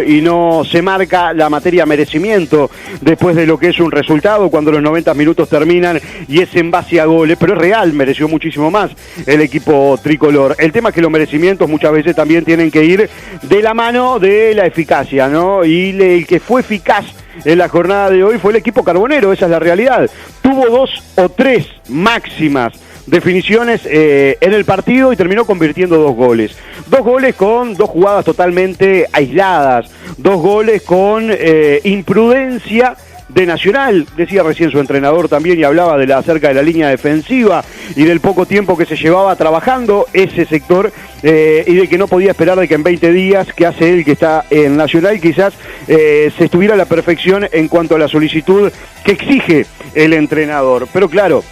y no se marca la materia merecimiento después de lo que es un resultado cuando los 90 minutos terminan y es en base a goles, pero es real, mereció muchísimo más el equipo tricolor. El tema es que los merecimientos muchas veces también tienen que ir de la mano de la eficacia, ¿no? Y el que fue eficaz en la jornada de hoy fue el equipo carbonero, esa es la realidad. Tuvo 2 o 3 máximas definiciones en el partido y terminó convirtiendo 2 goles. 2 goles con 2 jugadas totalmente aisladas, 2 goles con imprudencia de Nacional, decía recién su entrenador también y hablaba acerca de la línea defensiva y del poco tiempo que se llevaba trabajando ese sector y de que no podía esperar de que en 20 días que hace él que está en Nacional quizás se estuviera a la perfección en cuanto a la solicitud que exige el entrenador. Pero claro,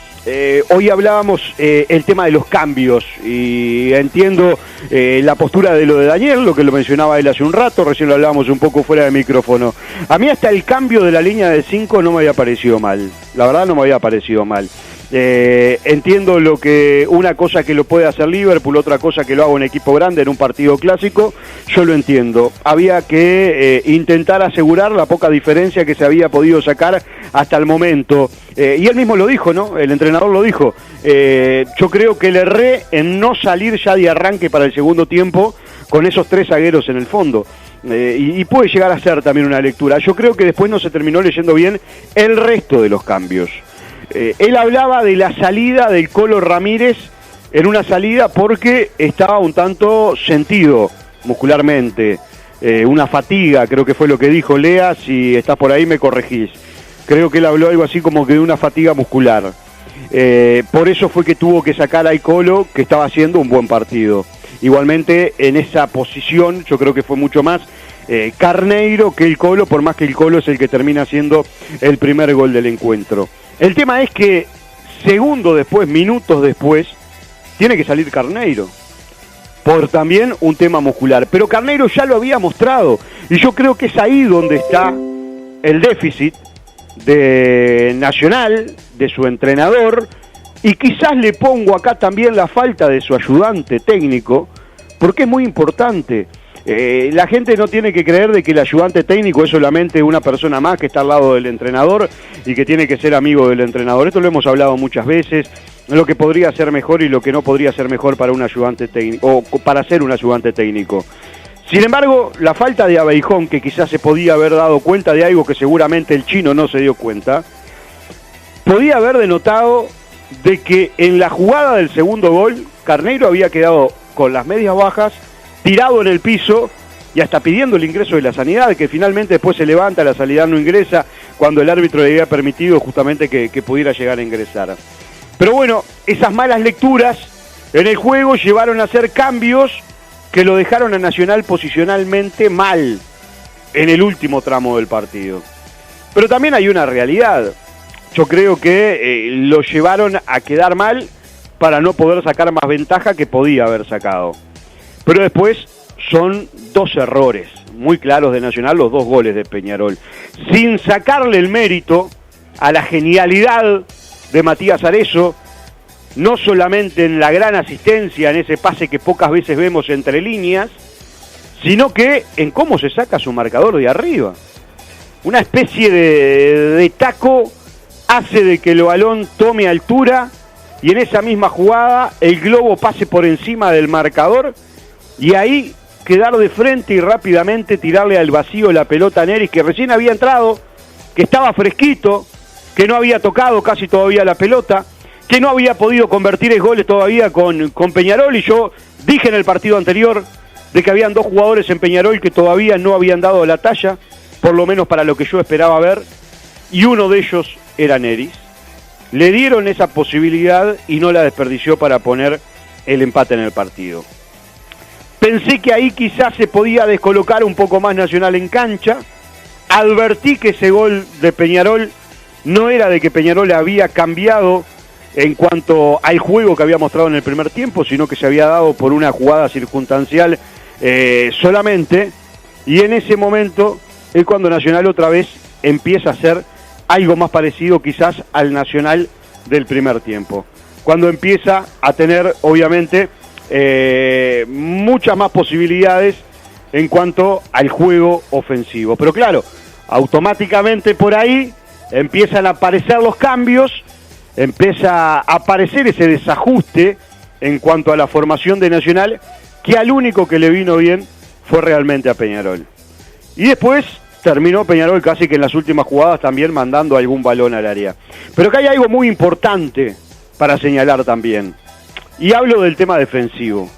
hoy hablábamos el tema de los cambios y entiendo la postura de lo de Daniel, lo que lo mencionaba él hace un rato, recién lo hablábamos un poco fuera de micrófono. A mí hasta el cambio de la línea de 5 no me había parecido mal, la verdad no me había parecido mal. Entiendo lo que una cosa que lo puede hacer Liverpool, otra cosa que lo haga un equipo grande en un partido clásico, yo lo entiendo. Había que intentar asegurar la poca diferencia que se había podido sacar hasta el momento. Y él mismo lo dijo, ¿no? El entrenador lo dijo. Yo creo que le erré en no salir ya de arranque para el segundo tiempo con esos 3 zagueros en el fondo. Y puede llegar a ser también una lectura. Yo creo que después no se terminó leyendo bien el resto de los cambios. Él hablaba de la salida del Colo Ramírez en una salida porque estaba un tanto sentido muscularmente, una fatiga, creo que fue lo que dijo. Lea, si estás por ahí me corregís. Creo que él habló algo así como que de una fatiga muscular. Por eso fue que tuvo que sacar al Colo, que estaba haciendo un buen partido. Igualmente en esa posición yo creo que fue mucho más Carneiro que el Colo, por más que el Colo es el que termina haciendo el primer gol del encuentro. El tema es que segundos después, minutos después, tiene que salir Carneiro, por también un tema muscular. Pero Carneiro ya lo había mostrado, y yo creo que es ahí donde está el déficit de Nacional, de su entrenador, y quizás le pongo acá también la falta de su ayudante técnico, porque es muy importante. La gente no tiene que creer de que el ayudante técnico es solamente una persona más que está al lado del entrenador y que tiene que ser amigo del entrenador. Esto lo hemos hablado muchas veces, lo que podría ser mejor y lo que no podría ser mejor para un ayudante técnico, o para ser un ayudante técnico. Sin embargo, la falta de Abejón, que quizás se podía haber dado cuenta de algo que seguramente el chino no se dio cuenta, podía haber denotado de que en la jugada del segundo gol, Carneiro había quedado con las medias bajas, tirado en el piso y hasta pidiendo el ingreso de la sanidad, que finalmente después se levanta, la sanidad no ingresa, cuando el árbitro le había permitido justamente que pudiera llegar a ingresar. Pero bueno, esas malas lecturas en el juego llevaron a hacer cambios que lo dejaron a Nacional posicionalmente mal en el último tramo del partido. Pero también hay una realidad. Yo creo que lo llevaron a quedar mal para no poder sacar más ventaja que podía haber sacado. Pero después son 2 errores muy claros de Nacional, los 2 goles de Peñarol. Sin sacarle el mérito a la genialidad de Matías Arezzo, no solamente en la gran asistencia, en ese pase que pocas veces vemos entre líneas, sino que en cómo se saca su marcador de arriba. Una especie de taco hace de que el balón tome altura y en esa misma jugada el globo pase por encima del marcador y ahí quedar de frente y rápidamente tirarle al vacío la pelota a Neris, que recién había entrado, que estaba fresquito, que no había tocado casi todavía la pelota, que no había podido convertir goles todavía con Peñarol, y yo dije en el partido anterior de que habían 2 jugadores en Peñarol que todavía no habían dado la talla, por lo menos para lo que yo esperaba ver, y uno de ellos era Neris. Le dieron esa posibilidad y no la desperdició para poner el empate en el partido. Pensé que ahí quizás se podía descolocar un poco más Nacional en cancha. Advertí que ese gol de Peñarol no era de que Peñarol había cambiado en cuanto al juego que había mostrado en el primer tiempo, sino que se había dado por una jugada circunstancial solamente. Y en ese momento es cuando Nacional otra vez empieza a ser algo más parecido quizás al Nacional del primer tiempo. Cuando empieza a tener, obviamente, muchas más posibilidades en cuanto al juego ofensivo. Pero claro, automáticamente por ahí empiezan a aparecer los cambios, empieza a aparecer ese desajuste en cuanto a la formación de Nacional, que al único que le vino bien fue realmente a Peñarol. Y después terminó Peñarol casi que en las últimas jugadas también mandando algún balón al área. Pero acá hay algo muy importante para señalar también. Y hablo del tema defensivo.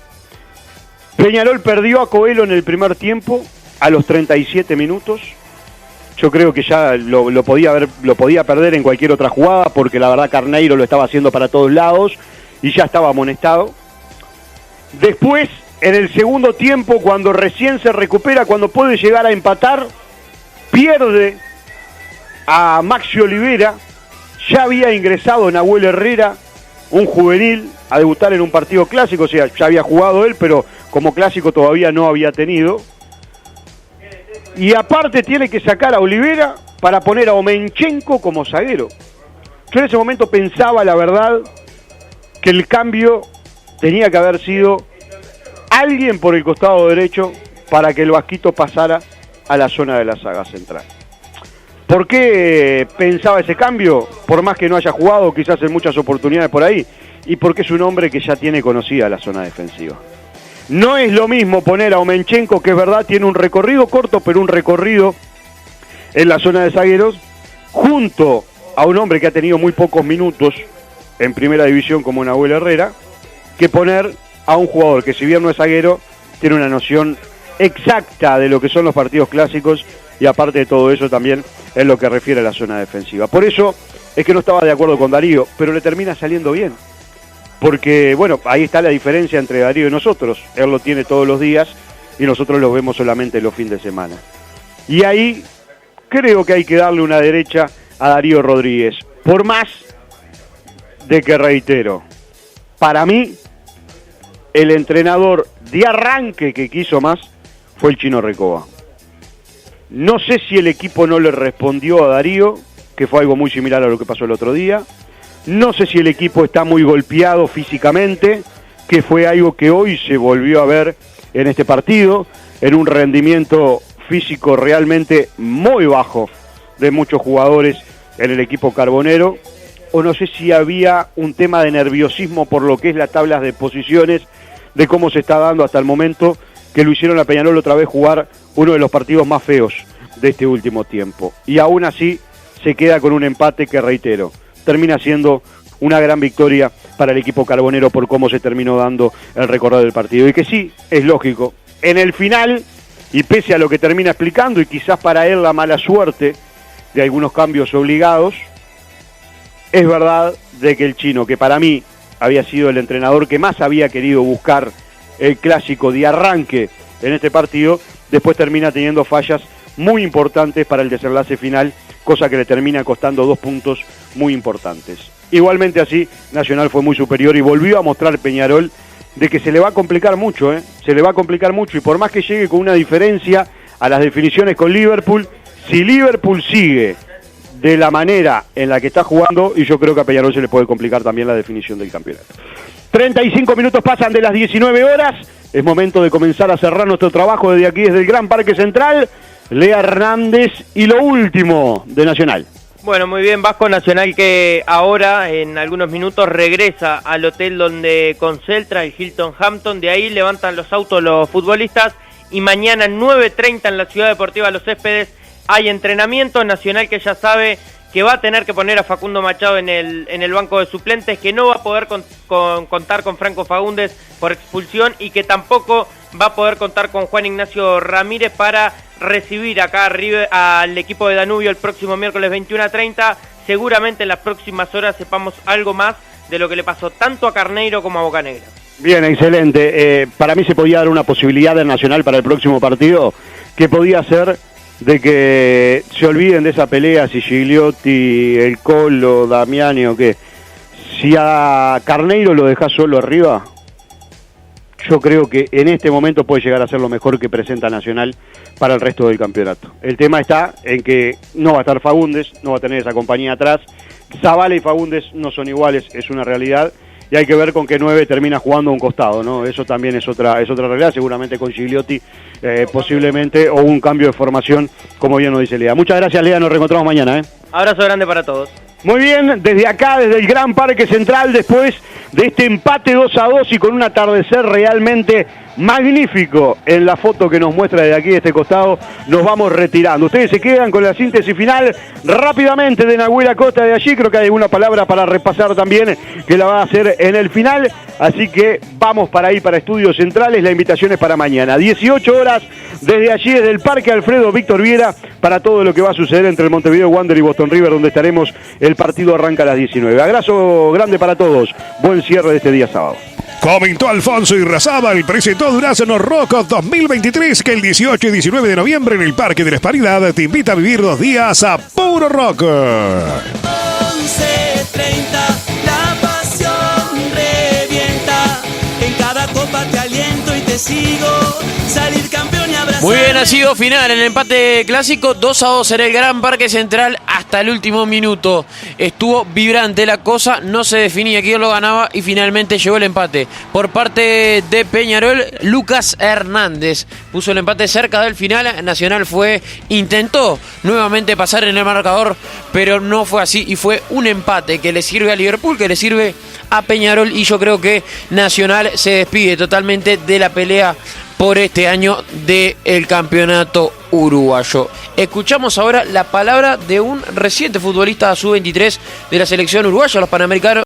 Peñarol perdió a Coelho en el primer tiempo, a los 37 minutos. Yo creo que ya lo podía perder en cualquier otra jugada, porque la verdad Carneiro lo estaba haciendo para todos lados y ya estaba amonestado. Después, en el segundo tiempo, cuando recién se recupera, cuando puede llegar a empatar, pierde a Maxi Olivera. Ya había ingresado Nahuel Herrera, un juvenil, a debutar en un partido clásico, o sea, ya había jugado él, pero como clásico todavía no había tenido. Y aparte tiene que sacar a Olivera para poner a Omenchenko como zaguero. Yo en ese momento pensaba, la verdad, que el cambio tenía que haber sido alguien por el costado derecho para que el Vasquito pasara a la zona de la saga central. ¿Por qué pensaba ese cambio? Por más que no haya jugado quizás en muchas oportunidades por ahí, y porque es un hombre que ya tiene conocida la zona defensiva. No es lo mismo poner a Omenchenko, que es verdad tiene un recorrido corto, pero un recorrido en la zona de zagueros, junto a un hombre que ha tenido muy pocos minutos en primera división como Nahuel Herrera, que poner a un jugador que, si bien no es zaguero, tiene una noción exacta de lo que son los partidos clásicos, y aparte de todo eso también en lo que refiere a la zona defensiva. Por eso es que no estaba de acuerdo con Darío, pero le termina saliendo bien. Porque, bueno, ahí está la diferencia entre Darío y nosotros. Él lo tiene todos los días y nosotros lo vemos solamente los fines de semana. Y ahí creo que hay que darle una derecha a Darío Rodríguez. Por más de que, reitero, para mí, el entrenador de arranque que quiso más fue el Chino Recoba. No sé si el equipo no le respondió a Darío, que fue algo muy similar a lo que pasó el otro día. No sé si el equipo está muy golpeado físicamente, que fue algo que hoy se volvió a ver en este partido, en un rendimiento físico realmente muy bajo de muchos jugadores en el equipo carbonero. O no sé si había un tema de nerviosismo por lo que es las tablas de posiciones, de cómo se está dando hasta el momento, que lo hicieron a Peñarol otra vez jugar uno de los partidos más feos de este último tiempo. Y aún así se queda con un empate que, reitero, termina siendo una gran victoria para el equipo carbonero por cómo se terminó dando el recorrido del partido. Y que sí, es lógico, en el final, y pese a lo que termina explicando, y quizás para él la mala suerte de algunos cambios obligados, es verdad de que el Chino, que para mí había sido el entrenador que más había querido buscar el clásico de arranque en este partido, después termina teniendo fallas muy importantes para el desenlace final, cosa que le termina costando 2 puntos muy importantes. Igualmente así, Nacional fue muy superior y volvió a mostrar Peñarol de que se le va a complicar mucho, se le va a complicar mucho, y por más que llegue con una diferencia a las definiciones con Liverpool, si Liverpool sigue de la manera en la que está jugando, y yo creo que a Peñarol se le puede complicar también la definición del campeonato. 35 minutos pasan de las 19 horas, es momento de comenzar a cerrar nuestro trabajo desde aquí, desde el Gran Parque Central. Lea Hernández y lo último de Nacional. Bueno, muy bien, Vasco. Nacional que ahora en algunos minutos regresa al hotel donde concentra el Hilton Hampton, de ahí levantan los autos los futbolistas y mañana 9:30 en la Ciudad Deportiva Los Céspedes hay entrenamiento. Nacional que ya sabe que va a tener que poner a Facundo Machado en el banco de suplentes, que no va a poder contar con Franco Faúndez por expulsión y que tampoco va a poder contar con Juan Ignacio Ramírez para recibir acá arriba al equipo de Danubio el próximo miércoles 21:30. Seguramente en las próximas horas sepamos algo más de lo que le pasó tanto a Carneiro como a Bocanegra. Bien, excelente. Para mí se podía dar una posibilidad del Nacional para el próximo partido, que podía ser de que se olviden de esa pelea, si Gigliotti, el Colo, Damiani o qué. Si a Carneiro lo dejás solo arriba, yo creo que en este momento puede llegar a ser lo mejor que presenta Nacional para el resto del campeonato. El tema está en que no va a estar Faúndez, no va a tener esa compañía atrás. Zavala y Faúndez no son iguales, es una realidad. Y y hay que ver con qué 9 termina jugando a un costado, ¿no? Eso también es otra realidad, seguramente con Gigliotti posiblemente, o un cambio de formación, como bien nos dice Lea. Muchas gracias, Lea, nos reencontramos mañana. Abrazo grande para todos. Muy bien, desde acá, desde el Gran Parque Central, después de este empate 2-2 y con un atardecer realmente magnífico en la foto que nos muestra desde aquí, de este costado, nos vamos retirando. Ustedes se quedan con la síntesis final rápidamente de Nahuel Acosta de allí. Creo que hay alguna palabra para repasar también que la va a hacer en el final. Así que vamos para ahí, para Estudios Centrales. La invitación es para mañana, 18 horas, desde allí, desde el Parque Alfredo Víctor Viera, para todo lo que va a suceder entre el Montevideo Wander y Boston River, donde estaremos. El partido arranca a las 19. Abrazo grande para todos. Buen cierre de este día sábado. Comentó Alfonso Irrazábal, presentó Durazno Rocco 2023, que el 18 y 19 de noviembre en el Parque de la Hispanidad te invita a vivir 2 días a puro rock. 11:30, la pasión revienta. En cada copa te aliento y te sigo. Salir campeón y abrazar. Muy bien, ha sido final en el empate clásico, 2-2 en el Gran Parque Central hasta el último minuto. Estuvo vibrante la cosa, no se definía quién lo ganaba y finalmente llegó el empate. Por parte de Peñarol, Lucas Hernández puso el empate cerca del final. Nacional intentó nuevamente pasar en el marcador, pero no fue así y fue un empate que le sirve a Liverpool, que le sirve a Peñarol, y yo creo que Nacional se despide totalmente de la pelea por este año del campeonato uruguayo. Escuchamos ahora la palabra de un reciente futbolista sub-23 de la selección uruguaya, los Panamericanos.